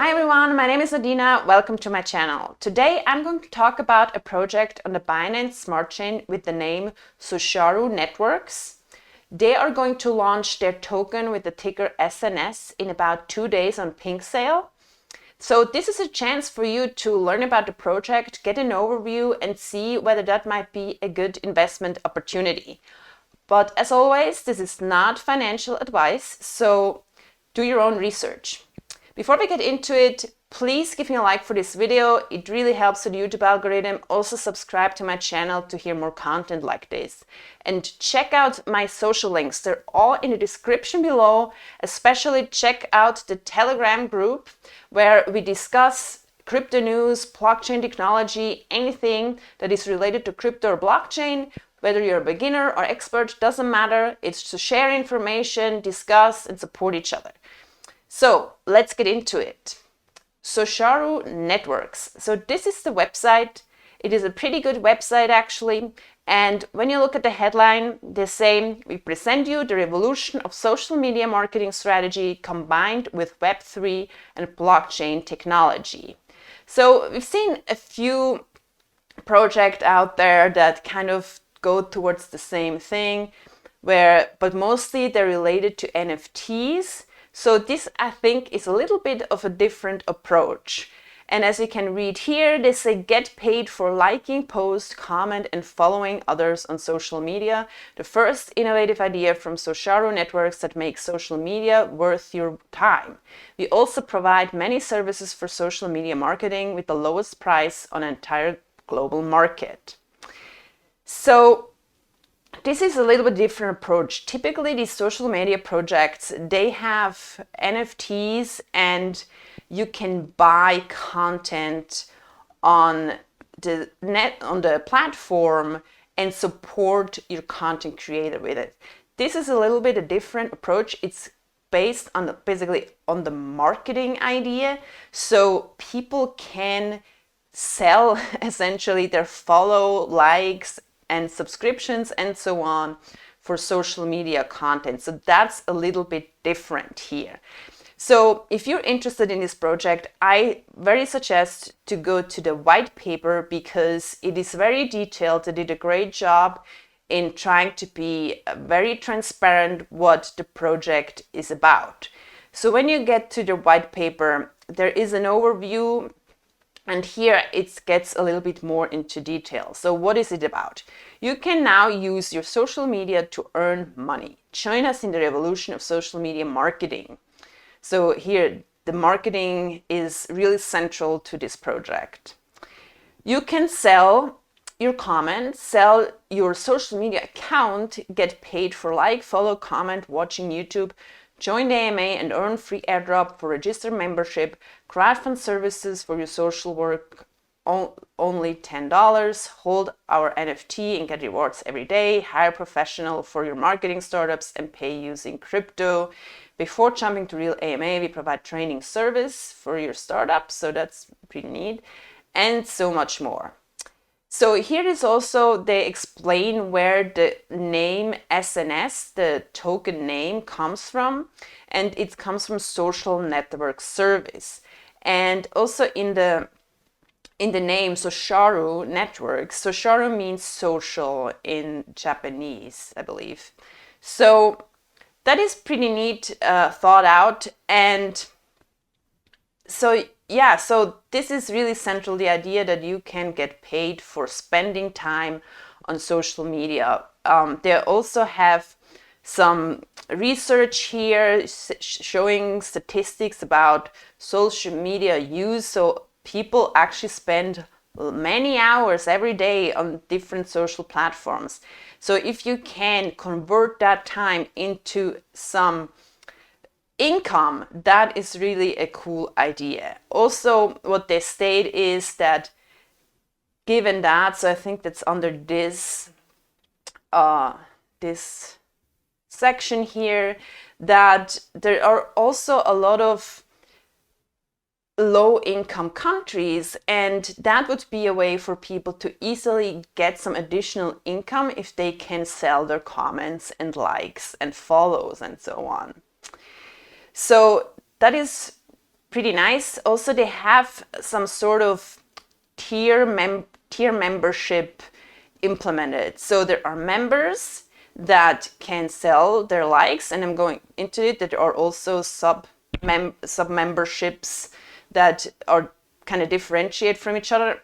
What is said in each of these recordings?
Hi everyone, my name is Adina. Welcome to my channel. Today I'm going to talk about a project on the Binance Smart Chain with the name Sosharu Networks. They are going to launch their token with the ticker SNS in about 2 days on presale. So this is a chance for you to learn about the project, get an overview, and see whether that might be a good investment opportunity. But as always, this is not financial advice, so do your own research. Before we get into it, please give me a like for this video. It really helps with the YouTube algorithm. Also subscribe to my channel to hear more content like this. And check out my social links. They're all in the description below. Especially check out the Telegram group where we discuss crypto news, blockchain technology, anything that is related to crypto or blockchain. Whether you're a beginner or expert, doesn't matter. It's to share information, discuss, and support each other. So let's get into it. Sosharu Networks. So this is the website. It is a pretty good website actually. And when you look at the headline, they say, we present you the revolution of social media marketing strategy combined with Web3 and blockchain technology. So we've seen a few projects out there that kind of go towards the same thing, but mostly they're related to NFTs. So this, I think, is a little bit of a different approach. And as you can read here, they say get paid for liking, post, comment, and following others on social media. The first innovative idea from Sosharu Networks that makes social media worth your time. We also provide many services for social media marketing with the lowest price on an entire global market. So this is a little bit different approach. Typically, these social media projects, they have NFTs and you can buy content on the platform and support your content creator with it. This is a little bit a different approach. It's based on basically on the marketing idea. So people can sell essentially their follow, likes, and subscriptions and so on for social media content. So that's a little bit different here. So if you're interested in this project, I very suggest to go to the white paper because it is very detailed. They did a great job in trying to be very transparent what the project is about. So when you get to the white paper, there is an overview. And here it gets a little bit more into detail. So what is it about? You can now use your social media to earn money. Join us in the revolution of social media marketing. So here, the marketing is really central to this project. You can sell your comments, sell your social media account, get paid for like, follow, comment, watching YouTube, join the AMA and earn free airdrop for registered membership, crowdfund services for your social work, only $10, hold our NFT and get rewards every day, hire a professional for your marketing startups and pay using crypto. Before jumping to real AMA, we provide training service for your startup, so that's pretty neat, and so much more. So here is also, they explain where the name SNS, the token name, comes from. And it comes from Social Network Service. And also in the name Sosharu Networks, Sosharu means social in Japanese, I believe. So that is pretty neat, thought out. And so yeah, so this is really central, the idea that you can get paid for spending time on social media. They also have some research here showing statistics about social media use. So people actually spend many hours every day on different social platforms. So if you can convert that time into some income, that is really a cool idea. Also, what they state is that given that, so I think that's under this this section here, that there are also a lot of low-income countries, and that would be a way for people to easily get some additional income if they can sell their comments and likes and follows and so on. So that is pretty nice. Also, they have some sort of tier membership implemented. So there are members that can sell their likes, and I'm going into it. There are also sub memberships that are kind of differentiate from each other.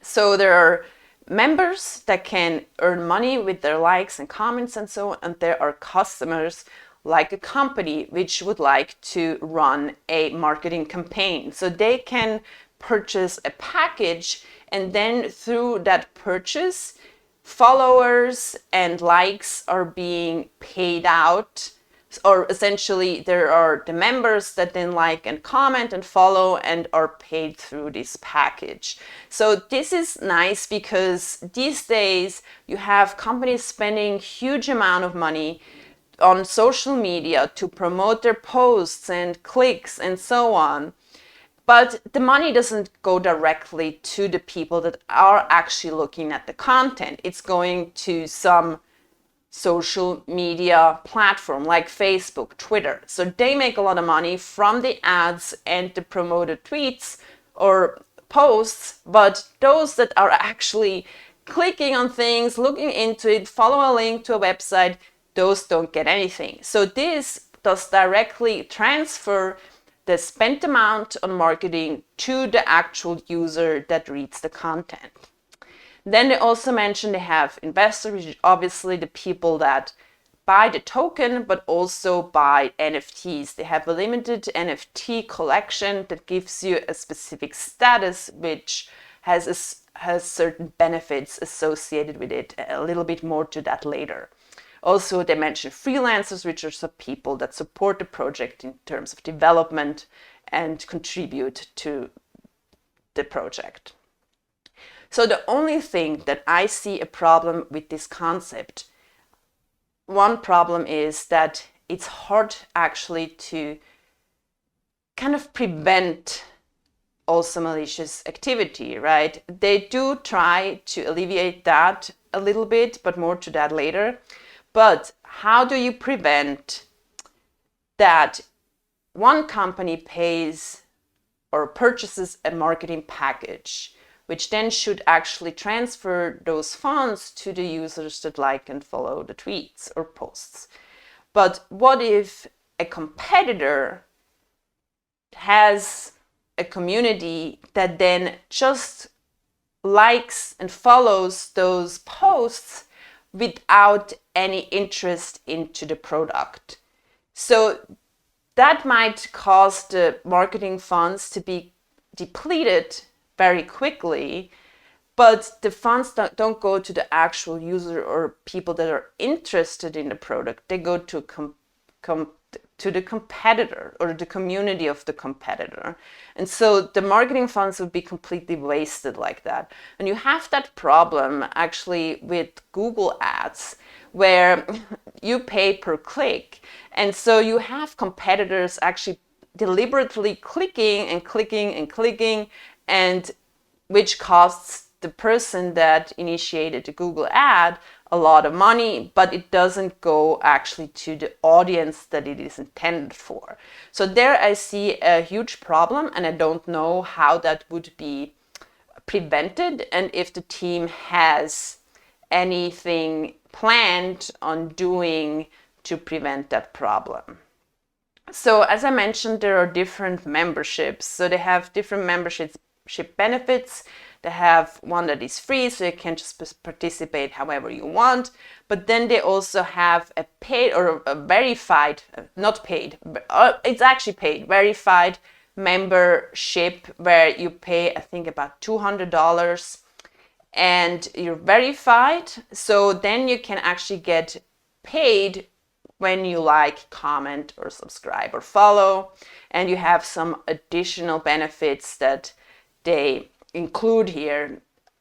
So there are members that can earn money with their likes and comments and so on, and there are customers like a company which would like to run a marketing campaign. So they can purchase a package, and then through that purchase, followers and likes are being paid out. Or essentially there are the members that then like and comment and follow and are paid through this package. So this is nice because these days you have companies spending huge amount of money on social media to promote their posts and clicks and so on. But the money doesn't go directly to the people that are actually looking at the content. It's going to some social media platform like Facebook, Twitter. So they make a lot of money from the ads and the promoted tweets or posts, but those that are actually clicking on things, looking into it, follow a link to a website, those don't get anything. So this does directly transfer the spent amount on marketing to the actual user that reads the content. Then they also mentioned they have investors, which is obviously the people that buy the token, but also buy NFTs. They have a limited NFT collection that gives you a specific status, which has certain benefits associated with it. A little bit more to that later. Also, they mentioned freelancers, which are some people that support the project in terms of development and contribute to the project. So the only thing that I see a problem with this concept, one problem is that it's hard actually to kind of prevent also malicious activity, right? They do try to alleviate that a little bit, but more to that later. But how do you prevent that one company pays or purchases a marketing package, which then should actually transfer those funds to the users that like and follow the tweets or posts? But what if a competitor has a community that then just likes and follows those posts without any interest into the product? So that might cause the marketing funds to be depleted very quickly, but the funds don't go to the actual user or people that are interested in the product. They go to to the competitor or the community of the competitor. And so the marketing funds would be completely wasted like that. And you have that problem actually with Google ads, where you pay per click. And so you have competitors actually deliberately clicking and clicking and clicking, and which costs the person that initiated the Google ad a lot of money, but it doesn't go actually to the audience that it is intended for. So there I see a huge problem, and I don't know how that would be prevented and if the team has anything planned on doing to prevent that problem. So as I mentioned, there are different memberships. So they have different membership benefits. They have one that is free, so you can just participate however you want. But then they also have a paid or a verified, not paid, it's actually paid, verified membership where you pay, I think, about $200 and you're verified. So then you can actually get paid when you like, comment, or subscribe or follow. And you have some additional benefits that they include here.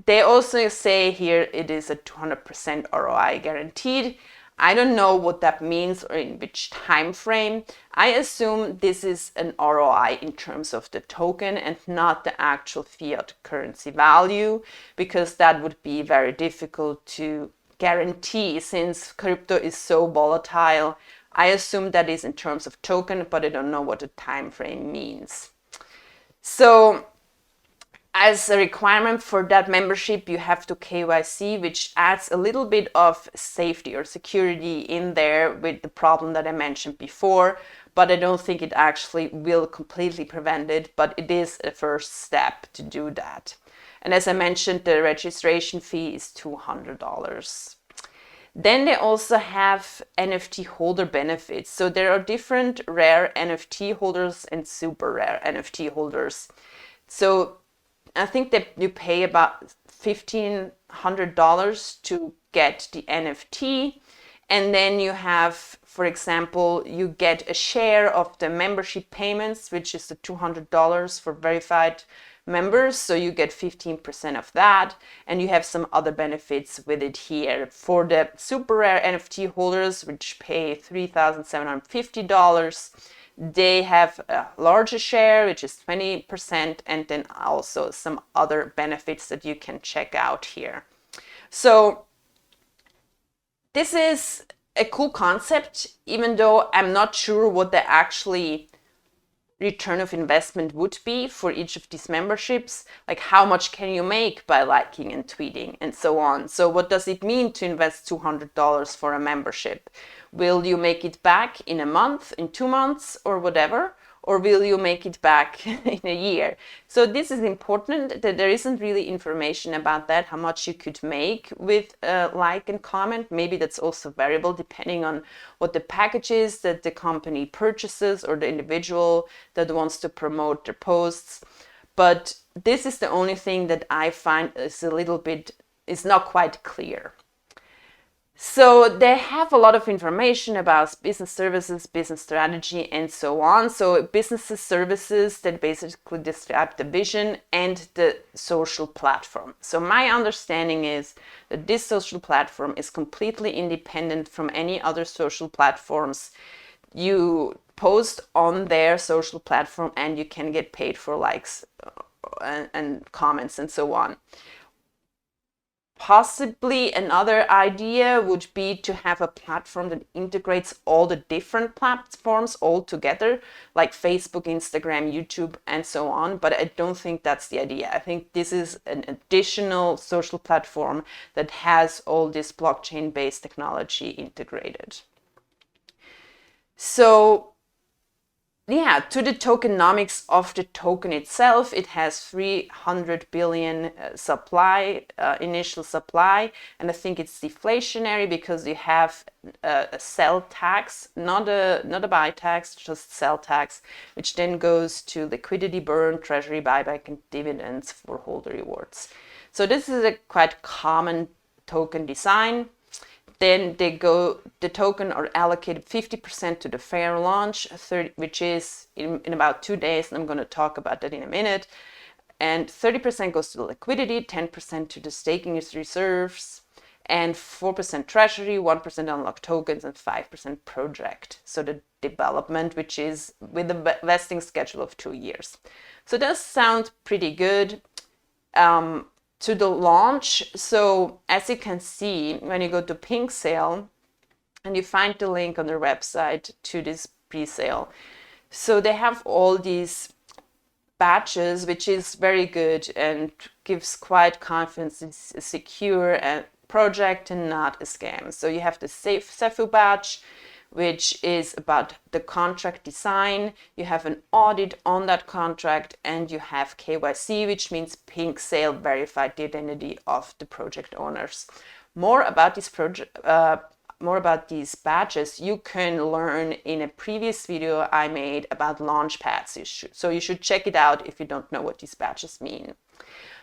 They also say here it is a 200% ROI guaranteed. I don't know what that means or in which time frame. I assume this is an ROI in terms of the token and not the actual fiat currency value, because that would be very difficult to guarantee since crypto is so volatile. I assume that is in terms of token, but I don't know what the time frame means. So as a requirement for that membership, you have to KYC, which adds a little bit of safety or security in there with the problem that I mentioned before, but I don't think it actually will completely prevent it, but it is a first step to do that. And as I mentioned, the registration fee is $200. Then they also have NFT holder benefits. So there are different rare NFT holders and super rare NFT holders. So I think that you pay about $1,500 to get the NFT. And then you have, for example, you get a share of the membership payments, which is the $200 for verified members. So you get 15% of that. And you have some other benefits with it here. For the super rare NFT holders, which pay $3,750, they have a larger share, which is 20%, and then also some other benefits that you can check out here. So this is a cool concept, even though I'm not sure what the actually return of investment would be for each of these memberships. Like, how much can you make by liking and tweeting and so on? So what does it mean to invest $200 for a membership? Will you make it back in a month, in 2 months, or whatever? Or will you make it back in a year? So this is important, that there isn't really information about that, how much you could make with like and comment. Maybe that's also variable depending on what the package is that the company purchases or the individual that wants to promote their posts. But this is the only thing that I find is not quite clear. So they have a lot of information about business services, business strategy, and so on. So businesses, services that basically describe the vision and the social platform. So my understanding is that this social platform is completely independent from any other social platforms. You post on their social platform and you can get paid for likes and comments and so on. Possibly another idea would be to have a platform that integrates all the different platforms all together, like Facebook, Instagram, YouTube, and so on. But I don't think that's the idea. I think this is an additional social platform that has all this blockchain-based technology integrated. So yeah, to the tokenomics of the token itself, it has 300 billion initial supply, and I think it's deflationary because you have a sell tax, not a buy tax, just sell tax, which then goes to liquidity burn, treasury buyback, and dividends for holder rewards. So this is a quite common token design. Then the token are allocated 50% to the fair launch, which is in about 2 days, and I'm going to talk about that in a minute. And 30% goes to the liquidity, 10% to the staking reserves, and 4% treasury, 1% unlocked tokens, and 5% project. So the development, which is with a vesting schedule of 2 years. So that sounds pretty good. To the launch, so as you can see, when you go to Pink Sale and you find the link on their website to this pre-sale, so they have all these badges, which is very good and gives quite confidence it's a secure project and not a scam. So you have the SEFU badge, which is about the contract design. You have an audit on that contract, and you have KYC, which means Pink Sale verified the identity of the project owners. More about these badges you can learn in a previous video I made about launch pads. So you should check it out if you don't know what these badges mean.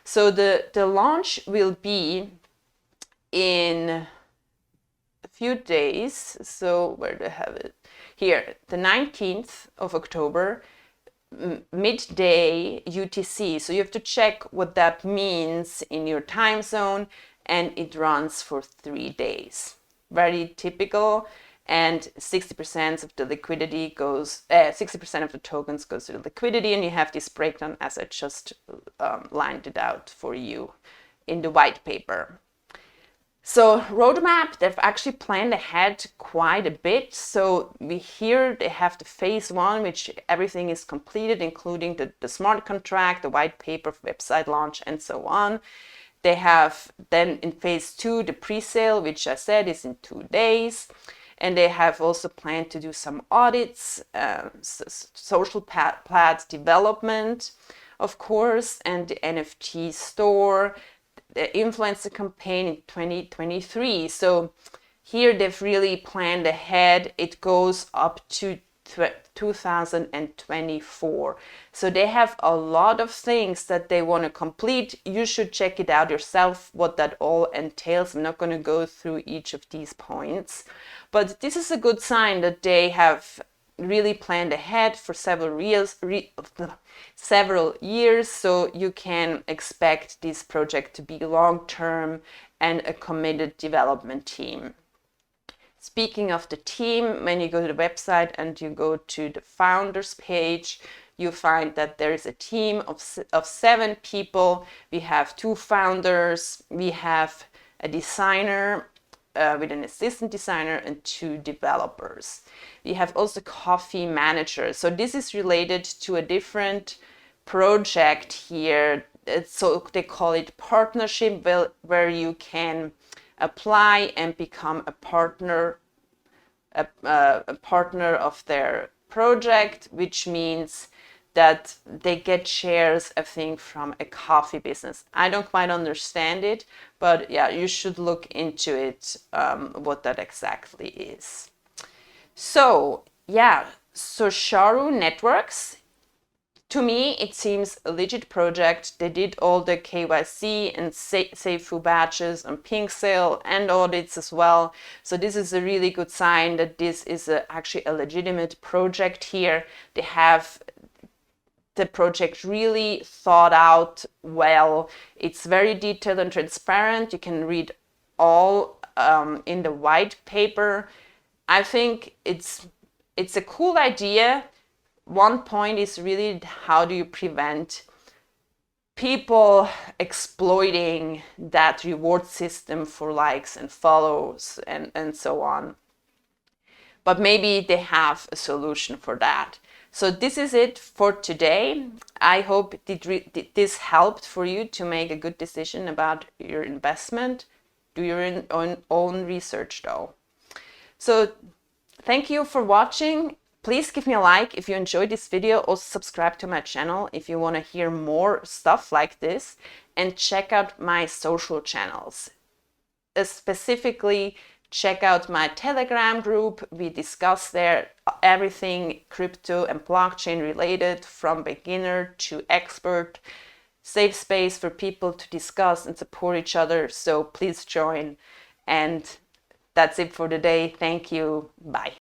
So the launch will be in few days. So where do I have it? Here, the 19th of October, midday UTC. So you have to check what that means in your time zone, and it runs for 3 days. Very typical. And 60% of the liquidity goes, 60% of the tokens goes to the liquidity, and you have this breakdown as I just lined it out for you in the white paper. So roadmap, they've actually planned ahead quite a bit. So they have the phase 1, which everything is completed, including the smart contract, the white paper, website launch, and so on. They have then in phase 2, the pre-sale, which I said is in 2 days. And they have also planned to do some audits, social plat development, of course, and the NFT store, the influencer campaign in 2023. So here they've really planned ahead. It goes up to 2024. So they have a lot of things that they want to complete. You should check it out yourself, what that all entails. I'm not going to go through each of these points, but this is a good sign that they have really planned ahead for several years, so you can expect this project to be long-term and a committed development team. Speaking of the team, when you go to the website and you go to the founders page, you find that there is a team of 7 people. We have 2 founders, we have a designer with an assistant designer, and 2 developers. We have also coffee managers. So this is related to a different project here. So they call it partnership, where you can apply and become a partner of their project, which means that they get shares, I think, from a coffee business. I don't quite understand it, but yeah, you should look into it, what that exactly is. So yeah, Sosharu Networks, to me, it seems a legit project. They did all the KYC and Seifu badges and pink sale and audits as well. So this is a really good sign that this is actually a legitimate project here. They have the project really thought out well. It's very detailed and transparent. You can read all in the white paper. I think it's a cool idea. One point is really, how do you prevent people exploiting that reward system for likes and follows and so on. But maybe they have a solution for that. So this is it for today. I hope this helped for you to make a good decision about your investment. Do your own research though. So thank you for watching. Please give me a like if you enjoyed this video. Also subscribe to my channel if you want to hear more stuff like this, and check out my social channels. Specifically, check out my Telegram group. We discuss there everything crypto and blockchain related, from beginner to expert. Safe space for people to discuss and support each other. So please join. And that's it for today. Thank you. Bye.